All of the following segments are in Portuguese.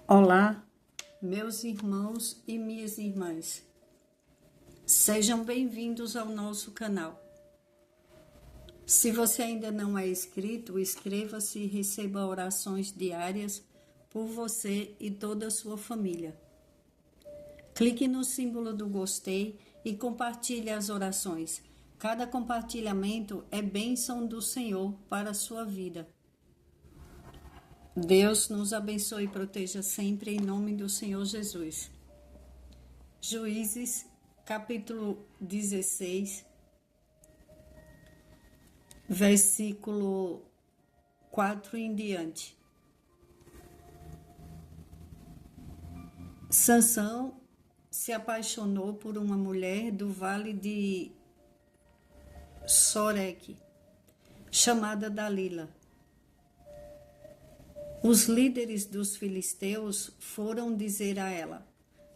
Olá, meus irmãos e minhas irmãs. Sejam bem-vindos ao nosso canal. Se você ainda não é inscrito, inscreva-se e receba orações diárias por você e toda a sua família. Clique no símbolo do gostei e compartilhe as orações. Cada compartilhamento é bênção do Senhor para a sua vida. Deus nos abençoe e proteja sempre em nome do Senhor Jesus. Juízes, capítulo 16, versículo 4 em diante. Sansão se apaixonou por uma mulher do vale de Soreque, chamada Dalila. Os líderes dos filisteus foram dizer a ela: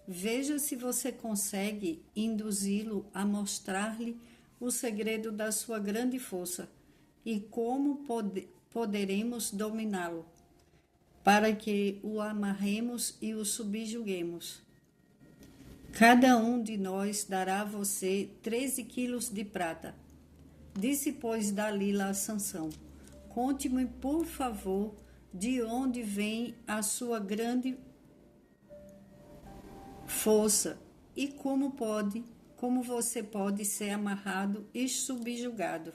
veja se você consegue induzi-lo a mostrar-lhe o segredo da sua grande força e como poderemos dominá-lo, para que o amarremos e o subjuguemos. Cada um de nós dará a você 13 quilos de prata. Disse, pois, Dalila a Sansão: conte-me, por favor, de onde vem a sua grande força e como você pode ser amarrado e subjugado.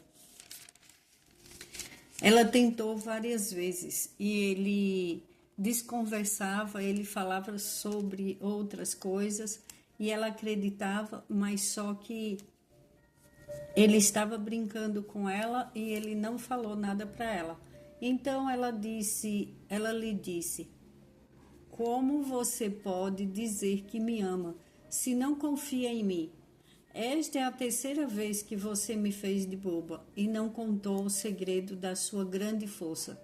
Ela tentou várias vezes e ele desconversava, ele falava sobre outras coisas e ela acreditava, mas só que ele estava brincando com ela e ele não falou nada para ela. Então ela lhe disse: como você pode dizer que me ama se não confia em mim? Esta é a terceira vez que você me fez de boba e não contou o segredo da sua grande força.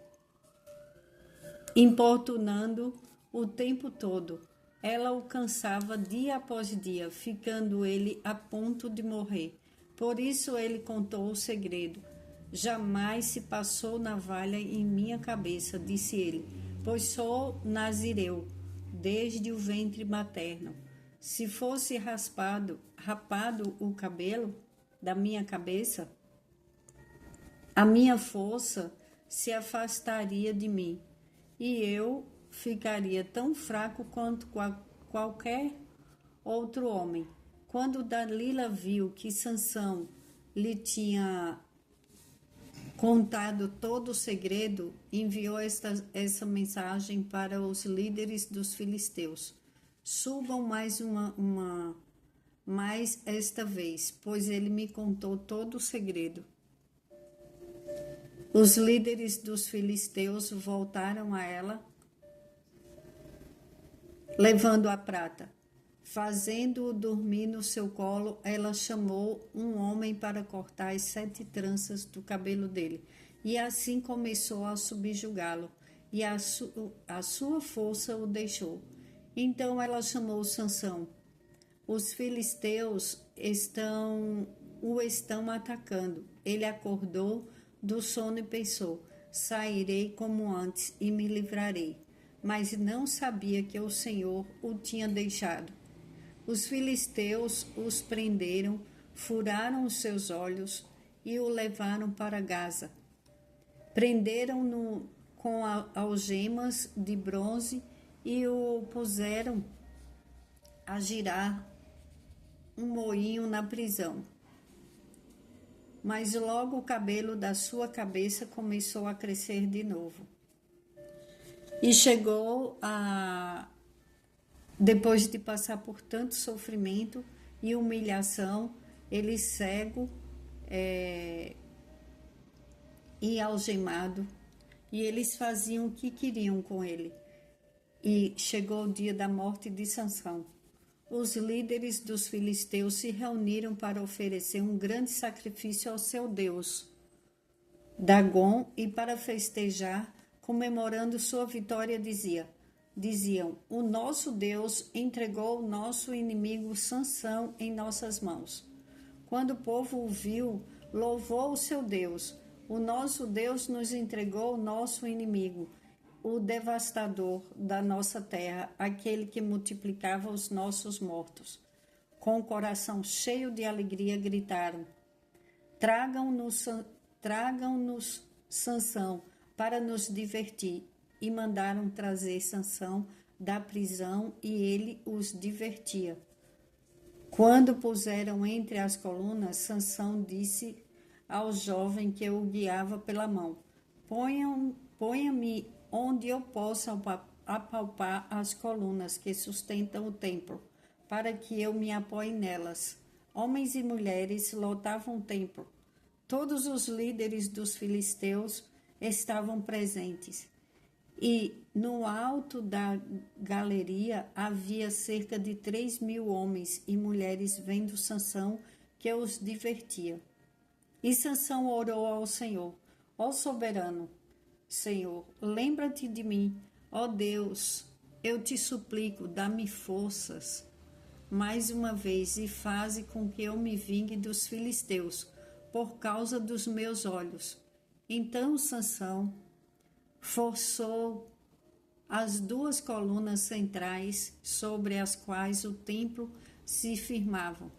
Importunando o tempo todo, ela o cansava dia após dia, ficando ele a ponto de morrer. Por isso ele contou o segredo. Jamais se passou navalha em minha cabeça, disse ele, pois sou nazireu, desde o ventre materno. Se fosse rapado o cabelo da minha cabeça, a minha força se afastaria de mim, e eu ficaria tão fraco quanto qualquer outro homem. Quando Dalila viu que Sansão lhe tinha contado todo o segredo, enviou essa mensagem para os líderes dos filisteus: subam mais esta vez, pois ele me contou todo o segredo. Os líderes dos filisteus voltaram a ela, levando a prata. Fazendo-o dormir no seu colo, ela chamou um homem para cortar as 7 tranças do cabelo dele, e assim começou a subjugá-lo, e a sua força o deixou. Então ela chamou Sansão: os filisteus o estão atacando. Ele acordou do sono e pensou: sairei como antes e me livrarei. Mas não sabia que o Senhor o tinha deixado. Os filisteus os prenderam, furaram os seus olhos e o levaram para Gaza. Prenderam-no com algemas de bronze e o puseram a girar um moinho na prisão. Mas logo o cabelo da sua cabeça começou a crescer de novo. E depois de passar por tanto sofrimento e humilhação, ele cego e algemado, e eles faziam o que queriam com ele. E chegou o dia da morte de Sansão. Os líderes dos filisteus se reuniram para oferecer um grande sacrifício ao seu Deus, Dagom, e para festejar, comemorando sua vitória, diziam: o nosso Deus entregou o nosso inimigo Sansão em nossas mãos. Quando o povo o viu, louvou o seu Deus: o nosso Deus nos entregou o nosso inimigo o devastador da nossa terra, aquele que multiplicava os nossos mortos. Com o coração cheio de alegria, gritaram: Tragam-nos Sansão para nos divertir. E mandaram trazer Sansão da prisão, e ele os divertia. Quando puseram entre as colunas, Sansão disse ao jovem que o guiava pela mão: Ponha-me onde eu possa apalpar as colunas que sustentam o templo, para que eu me apoie nelas. Homens e mulheres lotavam o templo. Todos os líderes dos filisteus estavam presentes. E no alto da galeria havia cerca de 3.000 homens e mulheres vendo Sansão, que os divertia. E Sansão orou ao Senhor: Ó soberano Senhor, lembra-te de mim. Ó Deus, eu te suplico, dá-me forças mais uma vez e faze com que eu me vingue dos filisteus por causa dos meus olhos. Então Sansão forçou as duas colunas centrais sobre as quais o templo se firmava,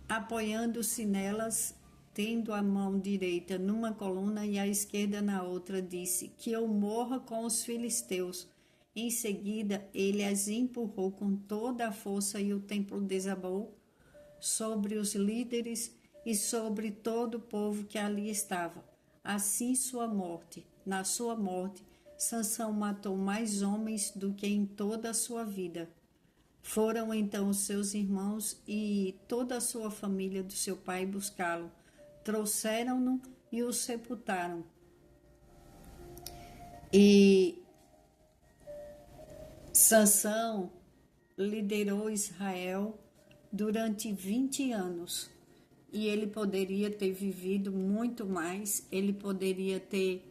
apoiando-se nelas, tendo a mão direita numa coluna e a esquerda na outra, disse: Que eu morra com os filisteus. Em seguida, ele as empurrou com toda a força e o templo desabou sobre os líderes e sobre todo o povo que ali estava. Assim, na sua morte, Sansão matou mais homens do que em toda a sua vida. Foram então os seus irmãos e toda a sua família do seu pai buscá-lo. Trouxeram-no e o sepultaram. E Sansão liderou Israel durante 20 anos. E ele poderia ter vivido muito mais, ele poderia ter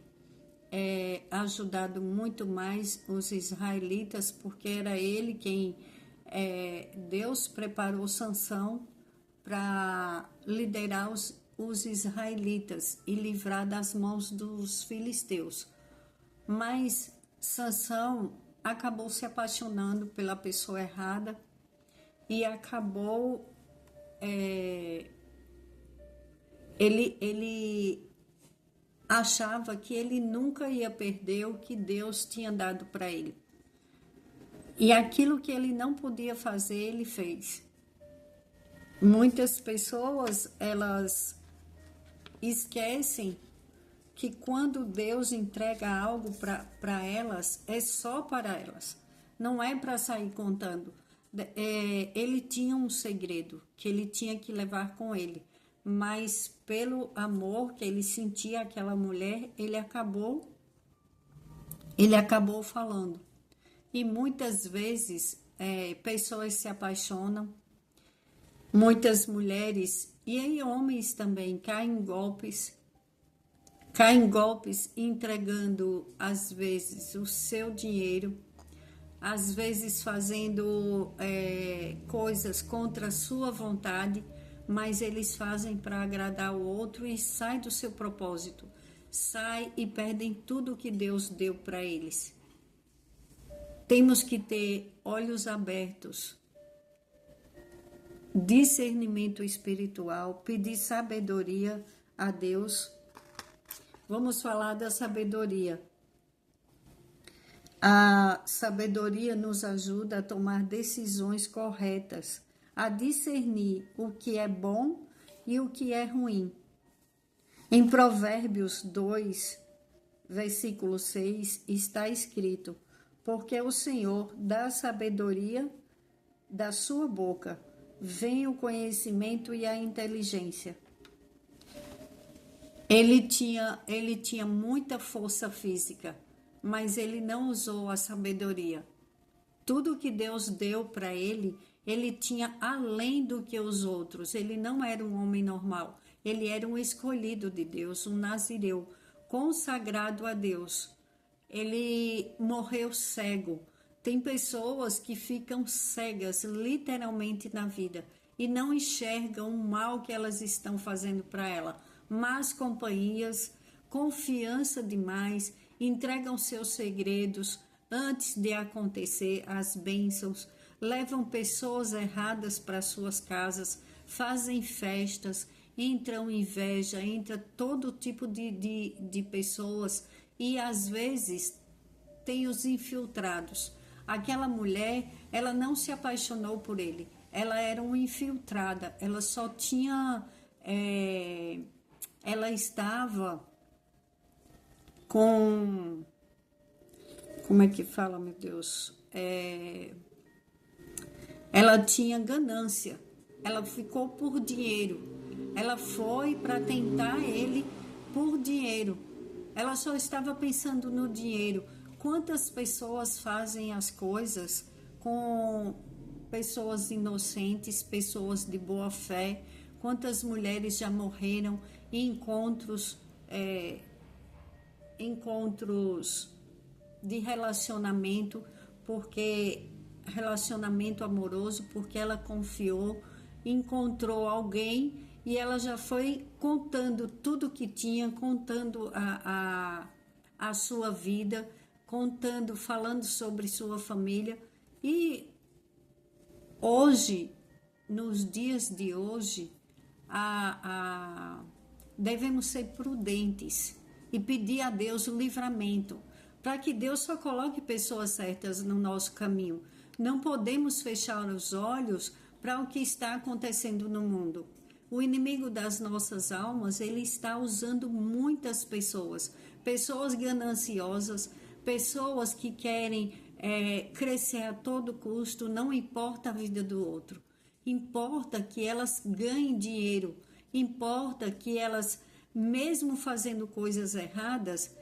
ajudado muito mais os israelitas, porque era ele quem Deus preparou Sansão para liderar os israelitas e livrar das mãos dos filisteus. Mas Sansão acabou se apaixonando pela pessoa errada e acabou ele achava que ele nunca ia perder o que Deus tinha dado para ele. E aquilo que ele não podia fazer, ele fez. Muitas pessoas, elas esquecem que quando Deus entrega algo para elas, é só para elas. Não é para sair contando. Ele tinha um segredo que ele tinha que levar com ele. Mas pelo amor que ele sentia àquela mulher, ele acabou falando. E muitas vezes pessoas se apaixonam, muitas mulheres e aí homens também caem em golpes entregando às vezes o seu dinheiro, às vezes fazendo coisas contra a sua vontade, mas eles fazem para agradar o outro e sai do seu propósito, sai e perdem tudo que Deus deu para eles. Temos que ter olhos abertos, discernimento espiritual, pedir sabedoria a Deus. Vamos falar da sabedoria. A sabedoria nos ajuda a tomar decisões corretas, a discernir o que é bom e o que é ruim. Em Provérbios 2, versículo 6, está escrito: Porque o Senhor dá sabedoria, da sua boca vem o conhecimento e a inteligência. Ele tinha muita força física, mas ele não usou a sabedoria. Tudo que Deus deu para ele tinha além do que os outros. Ele não era um homem normal. Ele era um escolhido de Deus, um nazireu, consagrado a Deus. Ele morreu cego. Tem pessoas que ficam cegas, literalmente, na vida e não enxergam o mal que elas estão fazendo para ela. Más companhias, confiança demais, entregam seus segredos antes de acontecer as bênçãos, levam pessoas erradas para suas casas, fazem festas, entram inveja, entra todo tipo de pessoas e às vezes tem os infiltrados. Aquela mulher, ela não se apaixonou por ele, ela era uma infiltrada, ela só tinha, ela estava com, como é que fala, meu Deus? Ela tinha ganância, ela ficou por dinheiro, ela foi para tentar ele por dinheiro, ela só estava pensando no dinheiro. Quantas pessoas fazem as coisas com pessoas inocentes, pessoas de boa fé? Quantas mulheres já morreram em encontros de relacionamento, relacionamento amoroso, porque ela confiou, encontrou alguém e ela já foi contando tudo que tinha, contando a sua vida, contando, falando sobre sua família. E hoje, nos dias de hoje, devemos ser prudentes e pedir a Deus o livramento, para que Deus só coloque pessoas certas no nosso caminho. Não podemos fechar os olhos para o que está acontecendo no mundo. O inimigo das nossas almas, ele está usando muitas pessoas, pessoas gananciosas, pessoas que querem crescer a todo custo, não importa a vida do outro. Importa que elas ganhem dinheiro, importa que elas, mesmo fazendo coisas erradas,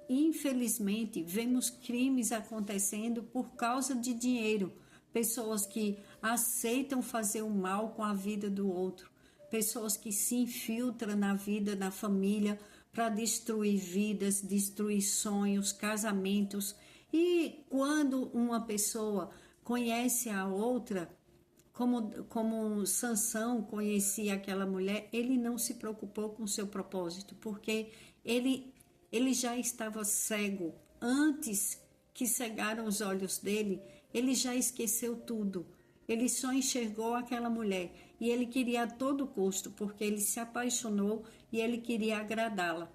infelizmente, vemos crimes acontecendo por causa de dinheiro. Pessoas que aceitam fazer o mal com a vida do outro. Pessoas que se infiltram na vida, na família, para destruir vidas, destruir sonhos, casamentos. E quando uma pessoa conhece a outra, como Sansão conhecia aquela mulher, ele não se preocupou com o seu propósito, porque ele já estava cego. Antes que cegaram os olhos dele, ele já esqueceu tudo. Ele só enxergou aquela mulher e ele queria a todo custo, porque ele se apaixonou e ele queria agradá-la.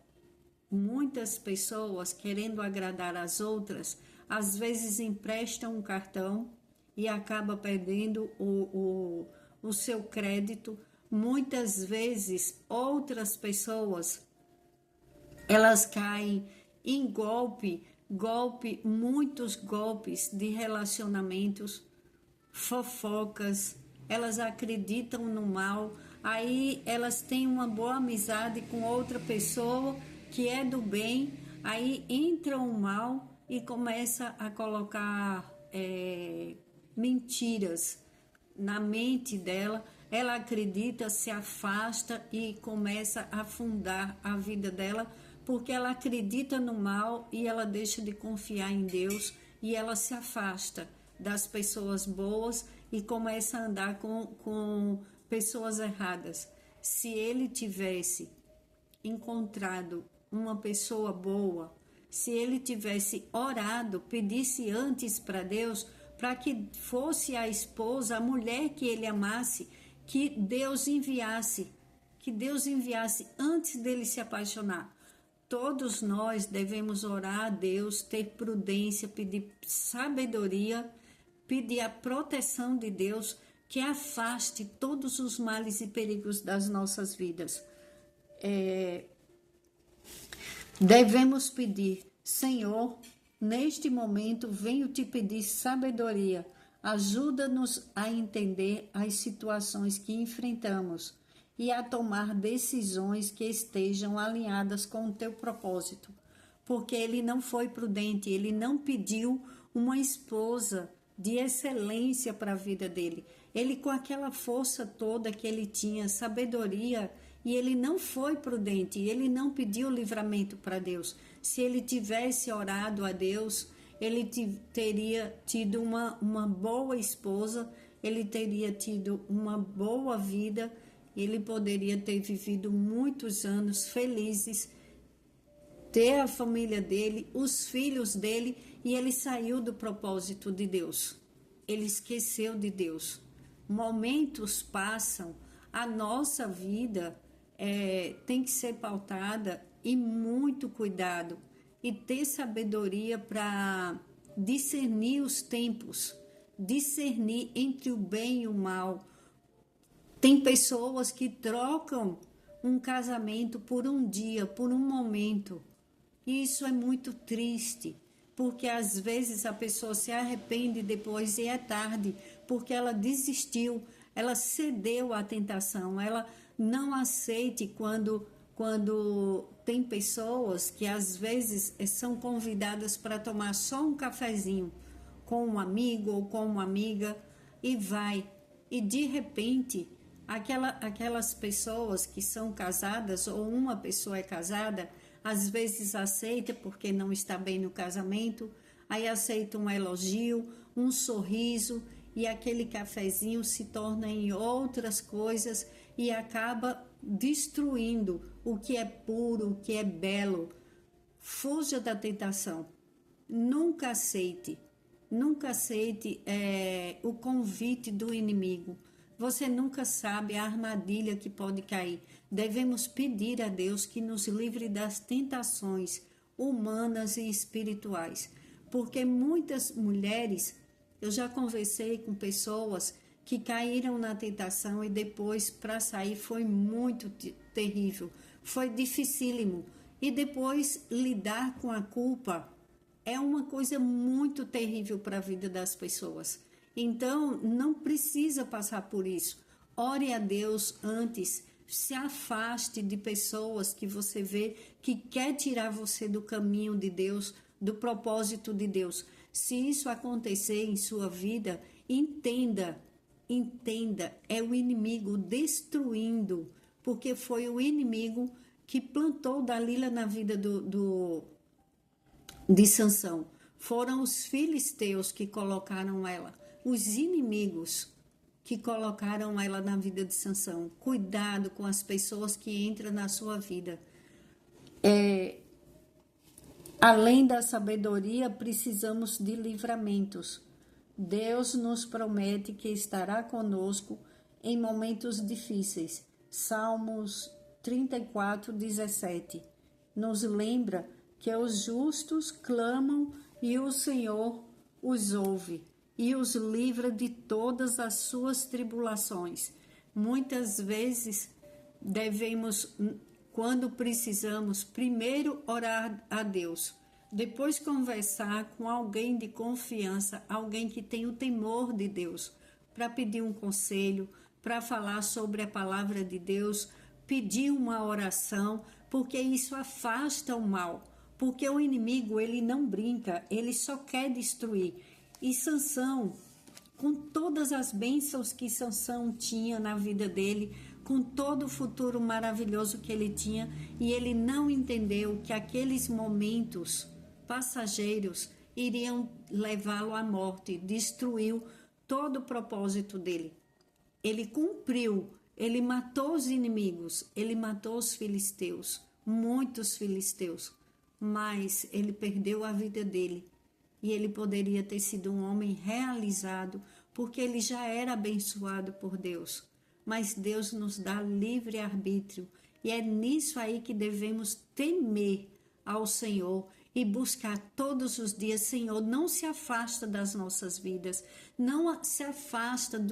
Muitas pessoas, querendo agradar as outras, às vezes emprestam um cartão e acaba perdendo o seu crédito. Muitas vezes outras pessoas, elas caem em muitos golpes de relacionamentos, fofocas, elas acreditam no mal, aí elas têm uma boa amizade com outra pessoa que é do bem, aí entra o mal e começa a colocar mentiras na mente dela, ela acredita, se afasta e começa a afundar a vida dela, porque ela acredita no mal e ela deixa de confiar em Deus e ela se afasta das pessoas boas e começa a andar com pessoas erradas. Se ele tivesse encontrado uma pessoa boa, se ele tivesse orado, pedisse antes para Deus, para que fosse a esposa, a mulher que ele amasse, que Deus enviasse antes dele se apaixonar. Todos nós devemos orar a Deus, ter prudência, pedir sabedoria, pedir a proteção de Deus, que afaste todos os males e perigos das nossas vidas. Devemos pedir: Senhor, neste momento venho te pedir sabedoria, ajuda-nos a entender as situações que enfrentamos e a tomar decisões que estejam alinhadas com o teu propósito, porque ele não foi prudente, ele não pediu uma esposa de excelência para a vida dele. Ele, com aquela força toda que ele tinha, sabedoria, e ele não foi prudente, ele não pediu livramento para Deus. Se ele tivesse orado a Deus, ele teria tido uma boa esposa, ele teria tido uma boa vida, ele poderia ter vivido muitos anos felizes, ter a família dele, os filhos dele, e ele saiu do propósito de Deus. Ele esqueceu de Deus. Momentos passam, a nossa vida tem que ser pautada e muito cuidado e ter sabedoria para discernir os tempos, discernir entre o bem e o mal. Tem pessoas que trocam um casamento por um dia, por um momento. E isso é muito triste, porque às vezes a pessoa se arrepende depois e é tarde, porque ela desistiu, ela cedeu à tentação, ela não aceite quando tem pessoas que às vezes são convidadas para tomar só um cafezinho com um amigo ou com uma amiga e vai. E de repente, aquelas pessoas que são casadas ou uma pessoa é casada, às vezes aceita porque não está bem no casamento, aí aceita um elogio, um sorriso e aquele cafezinho se torna em outras coisas e acaba destruindo o que é puro, o que é belo. Fuja da tentação. Nunca aceite o convite do inimigo. Você nunca sabe a armadilha que pode cair. Devemos pedir a Deus que nos livre das tentações humanas e espirituais. Porque muitas mulheres, eu já conversei com pessoas que caíram na tentação e depois para sair foi muito terrível, foi dificílimo. E depois lidar com a culpa é uma coisa muito terrível para a vida das pessoas. Então, não precisa passar por isso. Ore a Deus antes, se afaste de pessoas que você vê que quer tirar você do caminho de Deus, do propósito de Deus. Se isso acontecer em sua vida, entenda, é o inimigo destruindo, porque foi o inimigo que plantou Dalila na vida de Sansão. Foram os filisteus que colocaram ela, os inimigos que colocaram ela na vida de Sansão. Cuidado com as pessoas que entram na sua vida. Além da sabedoria, precisamos de livramentos. Deus nos promete que estará conosco em momentos difíceis. Salmos 34:17 nos lembra que os justos clamam e o Senhor os ouve e os livra de todas as suas tribulações. Muitas vezes devemos, quando precisamos, primeiro orar a Deus, depois conversar com alguém de confiança, alguém que tem o temor de Deus, para pedir um conselho, para falar sobre a palavra de Deus, pedir uma oração, porque isso afasta o mal, porque o inimigo, ele não brinca, ele só quer destruir. E Sansão, com todas as bênçãos que Sansão tinha na vida dele, com todo o futuro maravilhoso que ele tinha, e ele não entendeu que aqueles momentos passageiros iriam levá-lo à morte, destruiu todo o propósito dele. Ele cumpriu, ele matou os inimigos, ele matou os filisteus, muitos filisteus, mas ele perdeu a vida dele. E ele poderia ter sido um homem realizado, porque ele já era abençoado por Deus. Mas Deus nos dá livre arbítrio, e é nisso aí que devemos temer ao Senhor e buscar todos os dias. Senhor, não se afasta das nossas vidas, não se afasta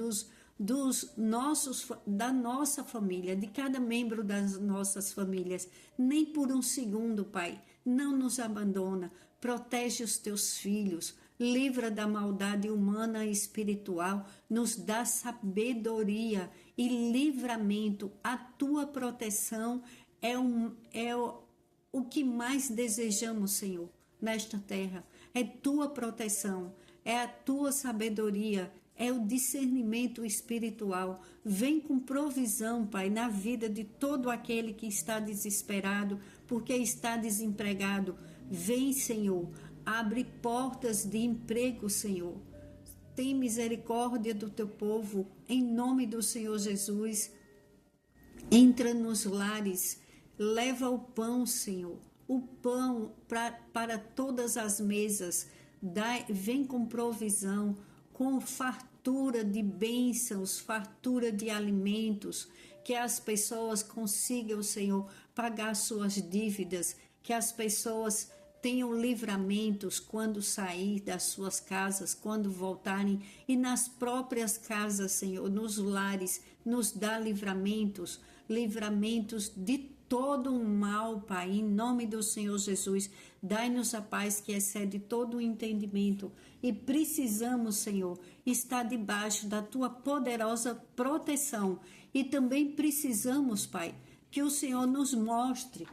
da nossa família, de cada membro das nossas famílias, nem por um segundo, Pai. Não nos abandona, protege os teus filhos, livra da maldade humana e espiritual, nos dá sabedoria e livramento. A tua proteção é o que mais desejamos, Senhor, nesta terra. É tua proteção, é a tua sabedoria, é o discernimento espiritual. Vem com provisão, Pai, na vida de todo aquele que está desesperado, porque está desempregado. Vem, Senhor, abre portas de emprego, Senhor. Tem misericórdia do teu povo, em nome do Senhor Jesus. Entra nos lares, leva o pão, Senhor. o pão para todas as mesas. Vem com provisão, com fartura de bênçãos, fartura de alimentos, que as pessoas consigam, Senhor, pagar suas dívidas, que as pessoas tenham livramentos quando sair das suas casas, quando voltarem, e nas próprias casas, Senhor, nos lares, nos dá livramentos de todo o mal, Pai, em nome do Senhor Jesus. Dai-nos a paz que excede todo o entendimento, e precisamos, Senhor, estar debaixo da Tua poderosa proteção, e também precisamos, Pai, que o Senhor nos mostre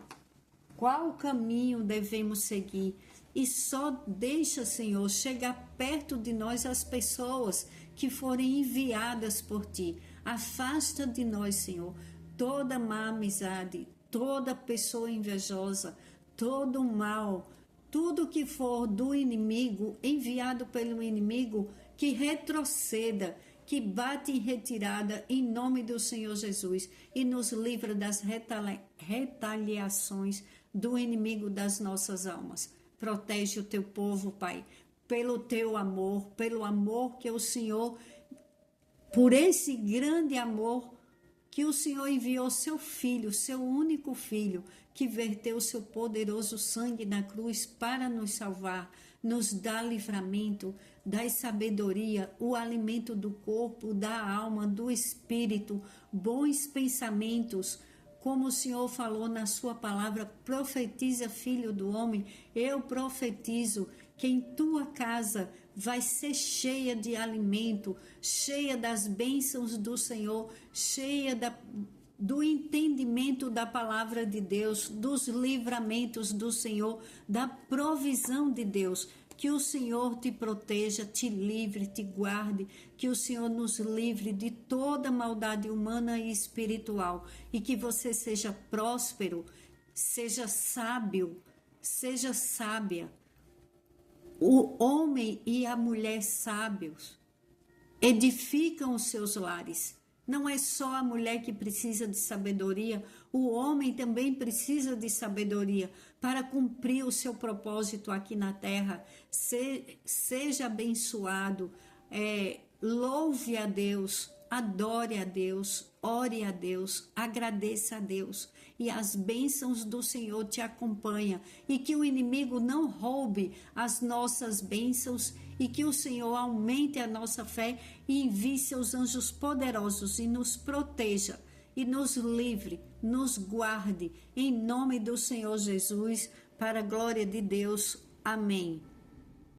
qual caminho devemos seguir, e só deixa, Senhor, chegar perto de nós as pessoas que forem enviadas por Ti. Afasta de nós, Senhor, toda má amizade, toda pessoa invejosa, todo mal, tudo que for do inimigo, enviado pelo inimigo, que retroceda, que bate em retirada em nome do Senhor Jesus, e nos livra das retaliações do inimigo das nossas almas. Protege o teu povo, Pai, pelo teu amor, pelo amor que o Senhor, por esse grande amor que o Senhor enviou seu Filho, seu único Filho, que verteu seu poderoso sangue na cruz para nos salvar, nos dá livramento, dá sabedoria, o alimento do corpo, da alma, do espírito, bons pensamentos. Como o Senhor falou na sua palavra, profetiza, filho do homem, eu profetizo que em tua casa vai ser cheia de alimento, cheia das bênçãos do Senhor, cheia do entendimento da palavra de Deus, dos livramentos do Senhor, da provisão de Deus. Que o Senhor te proteja, te livre, te guarde, que o Senhor nos livre de toda maldade humana e espiritual, e que você seja próspero, seja sábio, seja sábia. O homem e a mulher sábios edificam os seus lares. Não é só a mulher que precisa de sabedoria, o homem também precisa de sabedoria para cumprir o seu propósito aqui na terra. Seja abençoado, louve a Deus, adore a Deus, ore a Deus, agradeça a Deus, e as bênçãos do Senhor te acompanham, e que o inimigo não roube as nossas bênçãos, e que o Senhor aumente a nossa fé e envie seus anjos poderosos e nos proteja, e nos livre, nos guarde, em nome do Senhor Jesus, para a glória de Deus. Amém.